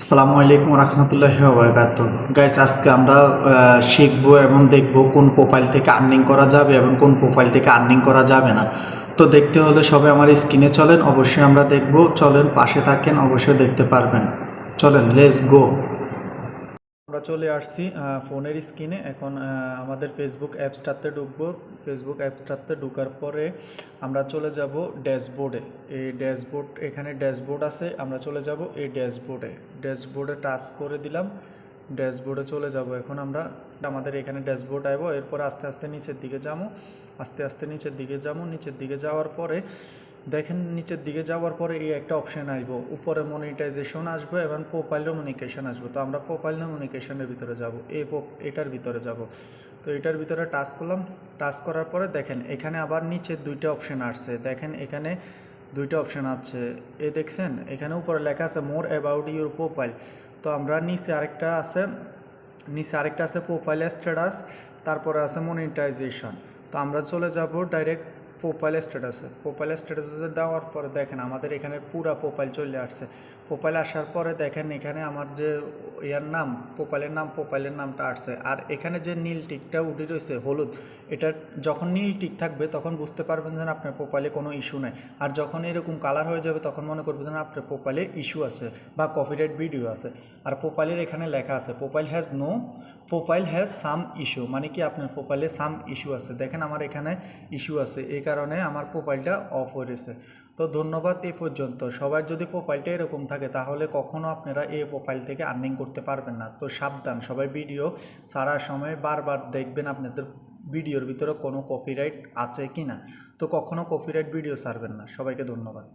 আসসালামু আলাইকুম রহমতুল্লাহি ওয়া বারাকাতুহু। গাইস, আজকে আমরা শিখবো এবং দেখব কোন প্রোফাইল থেকে আর্নিং করা যাবে এবং কোন প্রোফাইল থেকে আর্নিং করা যাবে না। তো দেখতে হলে সবাই আমার স্ক্রিনে চলেন, অবশ্যই আমরা দেখব। চলেন, পাশে থাকেন, অবশ্যই দেখতে পারবেন। চলেন, লেটস গো। আমরা চলে আসছি ফোনের স্ক্রিনে। এখন আমাদের ফেসবুক অ্যাপসটাতে ঢুকবো। ফেসবুক অ্যাপসটাতে ঢোকার পরে আমরা চলে যাব ড্যাশবোর্ডে। এই ড্যাশবোর্ড, এখানে ড্যাশবোর্ড আছে, আমরা চলে যাব এই ড্যাশবোর্ডে টাচ করে দিলাম। ড্যাশবোর্ডে চলে যাব। এখন আমরা আমাদের এখানে ড্যাশবোর্ড আইব। এরপর আস্তে আস্তে নিচের দিকে যাবো। নিচের দিকে যাওয়ার পরে দেখেন, নিচের দিকে যাওয়ার পরে এই একটা অপশান আসবো, উপরে মনিটাইজেশন আসবে এবং প্রোফাইল নমিনিকেশন আসবে। তো আমরা প্রোফাইল নমিনিকেশনের ভিতরে যাব, এটার ভিতরে যাব। তো এটার ভিতরে টাচ করলাম। টাচ করার পরে দেখেন এখানে আবার নিচে দুইটা অপশান আসছে। দেখেন এখানে দুইটা অপশান আছে, দেখছেন এখানে উপরে লেখা আছে মোর অ্যাবাউট ইউর প্রোফাইল। তো আমরা নিচে আরেকটা আছে প্রোফাইল স্ট্যাটাস, তারপরে আছে মনিটাইজেশন। তো আমরা চলে যাব ডাইরেক্ট প্রোফাইল স্ট্যাটাসে দেওয়ার পরে দেখেন আমাদের এখানে পুরা প্রোফাইল চলে আসছে। প্রোফাইল আসার পরে দেখেন এখানে আমার যে প্রোফাইলের নামটা আসছে। আর এখানে যে নীল টিকটা উঠে রয়েছে হলুদ, এটা যখন নীল টিক থাকবে তখন বুঝতে পারবেন যে আপনার প্রোফাইলে কোনো ইস্যু নাই। আর যখন এরকম কালার হয়ে যাবে তখন মনে করবেন যে আপনার প্রোফাইলে ইস্যু আছে বা কপিরাইট ভিডিও আছে। আর প্রোফাইলের এখানে লেখা আছে প্রোফাইল হ্যাজ সাম ইস্যু, মানে কি আপনার প্রোফাইলে সাম ইস্যু আছে। দেখেন আমার এখানে ইস্যু আছে, এই কারণে আমার প্রোফাইলটা অফ হয়ে গেছে। তো ধন্যবাদ। এই পর্যন্ত সবার যদি প্রোফাইলটা এরকম থাকে তাহলে কখনো আপনারা এই প্রোফাইল থেকে আর্নিং করতে পারবেন না। তো সাবধান, সবাই ভিডিও ছাড়ার সময় বারবার দেখবেন আপনাদের ভিডিওর ভিতরে কোনো কপিরাইট আছে কি না। তো কখনো কপিরাইট ভিডিও ছাড়বেন না। সবাইকে ধন্যবাদ।